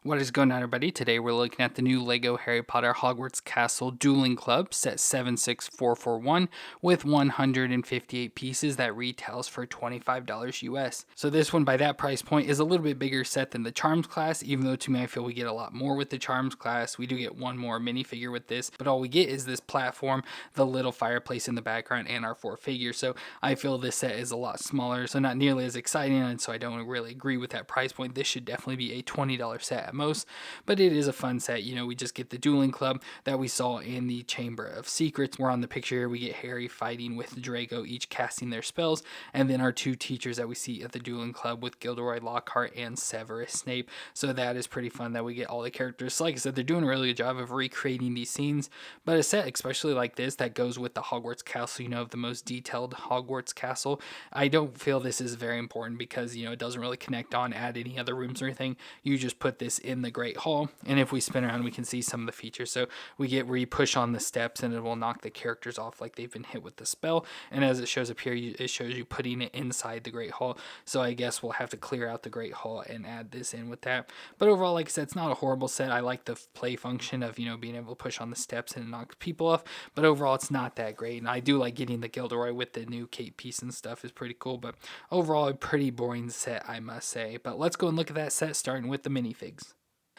What is going on, everybody? Today we're looking at the new LEGO Harry Potter Hogwarts Castle Dueling Club set 76441 with 158 pieces that retails for $25 US. So this one, by that price point, is a little bit bigger set than the Charms class, even though to me I feel we get a lot more with the Charms class. We do get one more minifigure with this, but all we get is this platform, the little fireplace in the background, and our 4 figures. So I feel this set is a lot smaller, so not nearly as exciting, and so I don't really agree with that price point. This should definitely be a $20 set at most, but it is a fun set. You know, we just get the Dueling Club that we saw in the Chamber of Secrets. We're on the picture here. We get Harry fighting with Draco, each casting their spells, and then our 2 teachers that we see at the Dueling Club with Gilderoy Lockhart and Severus Snape. So that is pretty fun that we get all the characters. So like I said, they're doing a really good job of recreating these scenes, but a set especially like this that goes with the Hogwarts castle, you know, the most detailed Hogwarts castle, I don't feel this is very important because, you know, it doesn't really connect on, add any other rooms or anything. You just put this in the Great Hall, and if we spin around we can see some of the features. So we get where you push on the steps and it will knock the characters off like they've been hit with the spell, and as it shows up here, it shows you putting it inside the Great Hall. So I guess we'll have to clear out the Great Hall and add this in with that. But overall, like I said, it's not a horrible set. I like the play function of, you know, being able to push on the steps and knock people off, but overall it's not that great. And I do like getting the Gilderoy with the new cape piece and stuff is pretty cool, but overall a pretty boring set, I must say. But let's go and look at that set, starting with the minifigs.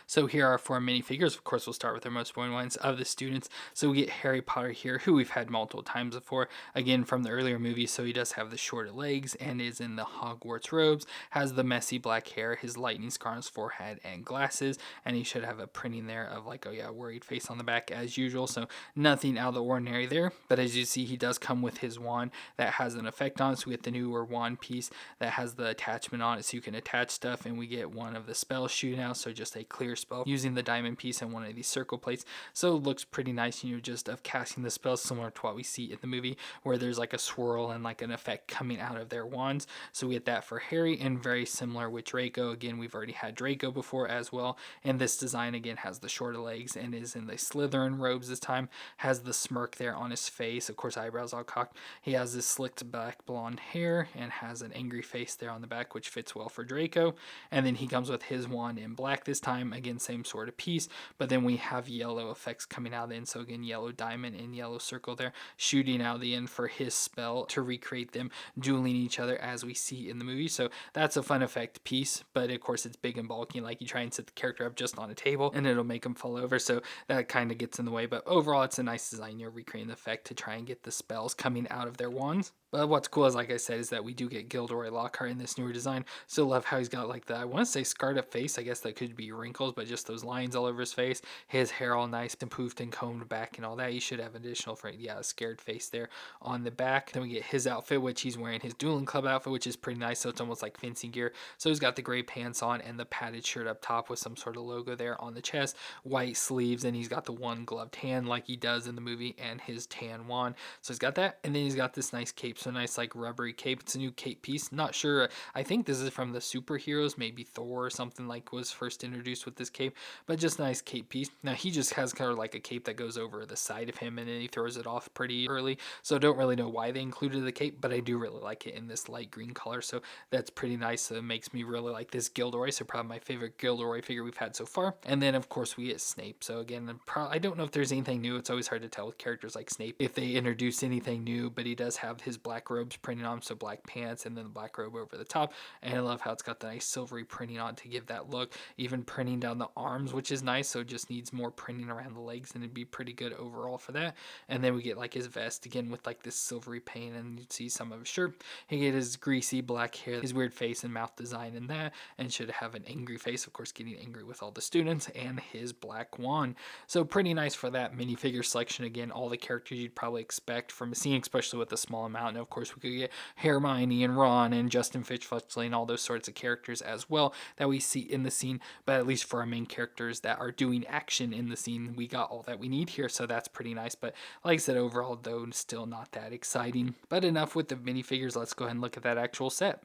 So here are 4 minifigures. Of course, we'll start with our most boring ones of the students. So we get Harry Potter here, who we've had multiple times before, again from the earlier movies. So he does have the shorter legs and is in the Hogwarts robes, has the messy black hair, his lightning scar on his forehead, and glasses. And he should have a printing there of like, oh yeah, worried face on the back as usual. So nothing out of the ordinary there. But as you see, he does come with his wand that has an effect on it. So we get the newer wand piece that has the attachment on it, so you can attach stuff. And we get one of the spells shooting out, so just a clear spell using the diamond piece and one of these circle plates. So it looks pretty nice, you know, just of casting the spells similar to what we see in the movie, where there's like a swirl and like an effect coming out of their wands. So we get that for Harry, and very similar with Draco. Again, we've already had Draco before as well, and this design again has the shorter legs and is in the Slytherin robes this time, has the smirk there on his face, of course eyebrows all cocked. He has this slicked back blonde hair and has an angry face there on the back, which fits well for Draco. And then he comes with his wand in black this time, again same sort of piece, but then we have yellow effects coming out of the end. So again, yellow diamond and yellow circle there shooting out the end for his spell to recreate them dueling each other as we see in the movie. So that's a fun effect piece, but of course it's big and bulky, like you try and set the character up just on a table and it'll make him fall over, so that kind of gets in the way. But overall it's a nice design. You're recreating the effect to try and get the spells coming out of their wands. But what's cool is, like I said, is that we do get Gilderoy Lockhart in this newer design. Still love how he's got like the, I want to say scarred up face. I guess that could be wrinkles, but just those lines all over his face. His hair all nice and poofed and combed back and all that. You should have additional for, yeah, a scared face there on the back. Then we get his outfit, which he's wearing his Dueling Club outfit, which is pretty nice. So it's almost like fencing gear. So he's got the gray pants on and the padded shirt up top with some sort of logo there on the chest, white sleeves, and he's got the one gloved hand like he does in the movie and his tan wand. So he's got that, and then he's got this nice cape. So nice like rubbery cape. It's a new cape piece. Not sure. I think this is from the superheroes, maybe Thor or something, like was first introduced with this cape, but just nice cape piece. Now he just has kind of like a cape that goes over the side of him and then he throws it off pretty early. So don't really know why they included the cape, but I do really like it in this light green color. So that's pretty nice. It makes me really like this Gilderoy. So probably my favorite Gilderoy figure we've had so far. And then of course we get Snape. So again, I don't know if there's anything new. It's always hard to tell with characters like Snape if they introduce anything new, but he does have his black robes printed on, so black pants and then the black robe over the top. And I love how it's got the nice silvery printing on to give that look, even printing down the arms, which is nice. So it just needs more printing around the legs and it'd be pretty good overall for that. And then we get like his vest again with like this silvery paint, and you'd see some of his shirt. He get his greasy black hair, his weird face and mouth design in that, and should have an angry face, of course getting angry with all the students, and his black wand. So pretty nice for that minifigure selection. Again, all the characters you'd probably expect from a scene, especially with a small amount. And of course we could get Hermione and Ron and Justin Fitchfletchley and all those sorts of characters as well that we see in the scene. But at least for our main characters that are doing action in the scene, we got all that we need here, so that's pretty nice. But like I said, overall though, still not that exciting. But enough with the minifigures. Let's go ahead and look at that actual set.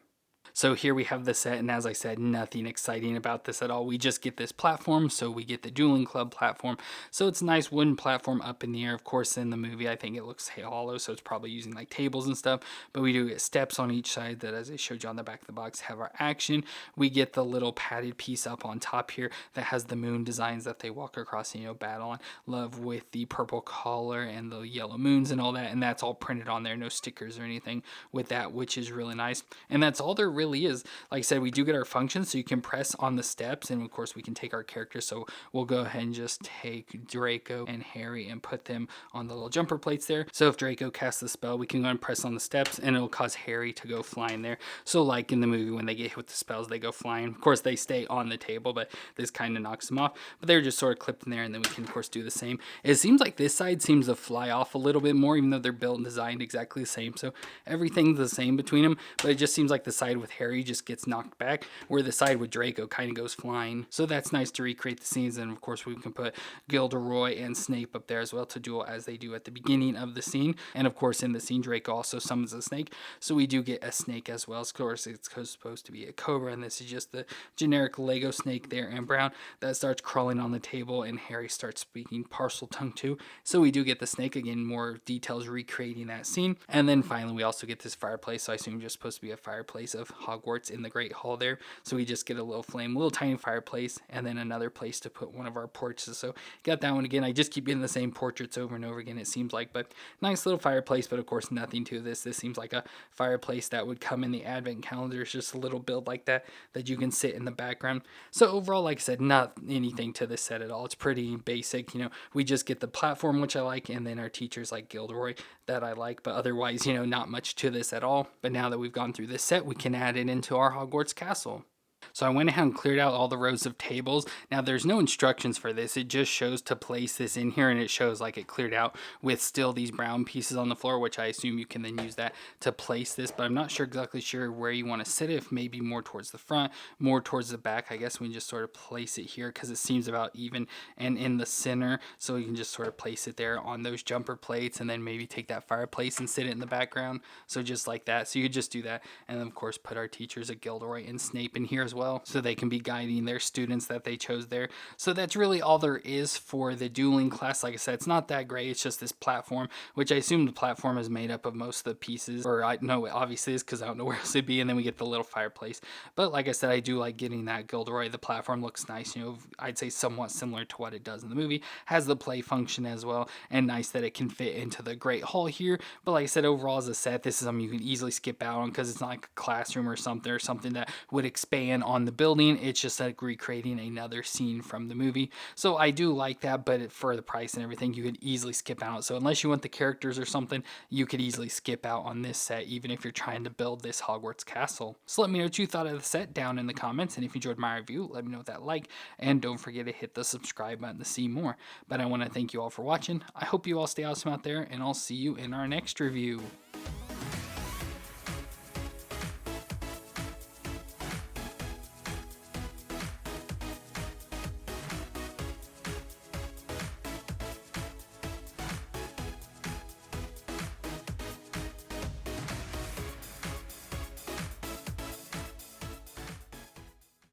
So here we have the set, and as I said, nothing exciting about this at all. We just get this platform, so we get the Dueling Club platform. So it's a nice wooden platform up in the air. Of course, in the movie, I think it looks hollow, so it's probably using like tables and stuff. But we do get steps on each side that, as I showed you on the back of the box, have our action. We get the little padded piece up on top here that has the moon designs that they walk across and, battle on. Love with the purple collar and the yellow moons and all that, and that's all printed on there. No stickers or anything with that, which is really nice. And that's all there really is. Like I said, we do get our functions, so you can press on the steps, and of course we can take our characters. So we'll go ahead and just take Draco and Harry and put them on the little jumper plates there. So if Draco casts the spell, we can go and press on the steps, and it'll cause Harry to go flying there. So like in the movie, when they get hit with the spells, they go flying. Of course, they stay on the table, but this kind of knocks them off. But they're just sort of clipped in there, and then we can of course do the same. It seems like this side seems to fly off a little bit more, even though they're built and designed exactly the same. So everything's the same between them, but it just seems like the side with Harry just gets knocked back, where the side with Draco kind of goes flying. So that's nice to recreate the scenes, and of course we can put Gilderoy and Snape up there as well to duel as they do at the beginning of the scene. And of course in the scene, Draco also summons a snake, so we do get a snake as well. Of course it's supposed to be a cobra, and this is just the generic Lego snake there in brown that starts crawling on the table, and Harry starts speaking parcel tongue too. So we do get the snake again, more details recreating that scene. And then finally we also get this fireplace. So I assume just supposed to be a fireplace of Hogwarts in the Great Hall there. So we just get a little flame, little tiny fireplace, and then another place to put one of our portraits. So got that one again. I just keep getting the same portraits over and over again, it seems like, but nice little fireplace. But of course nothing to this. This seems like a fireplace that would come in the advent calendar. It's just a little build like that you can sit in the background. So overall, like I said, not anything to this set at all. It's pretty basic. We just get the platform, which I like, and then our teachers like Gilderoy that I like, but otherwise, not much to this at all. But now that we've gone through this set, we can add it into our Hogwarts castle. So I went ahead and cleared out all the rows of tables. Now there's no instructions for this. It just shows to place this in here, and it shows like it cleared out with still these brown pieces on the floor, which I assume you can then use that to place this, but I'm not exactly sure where you want to sit it, if maybe more towards the front, more towards the back. I guess we can just sort of place it here because it seems about even and in the center. So you can just sort of place it there on those jumper plates, and then maybe take that fireplace and sit it in the background. So just like that. So you could just do that. And then of course put our teachers at Gilderoy and Snape in here as well, so they can be guiding their students that they chose there. So that's really all there is for the dueling class. Like I said, it's not that great. It's just this platform, which I assume the platform is made up of most of the pieces, or I know it obviously is because I don't know where else it'd be. And then we get the little fireplace. But like I said, I do like getting that Gilderoy. The platform looks nice. I'd say somewhat similar to what it does in the movie. Has the play function as well, and nice that it can fit into the Great Hall here. But like I said, overall as a set, this is something you can easily skip out on because it's not like a classroom or something that would expand on the building. It's just like recreating another scene from the movie. So I do like that, but for the price and everything, you could easily skip out. So unless you want the characters or something, you could easily skip out on this set, even if you're trying to build this Hogwarts castle. So let me know what you thought of the set down in the comments, and if you enjoyed my review, let me know that like, and don't forget to hit the subscribe button to see more. But I want to thank you all for watching. I hope you all stay awesome out there, and I'll see you in our next review.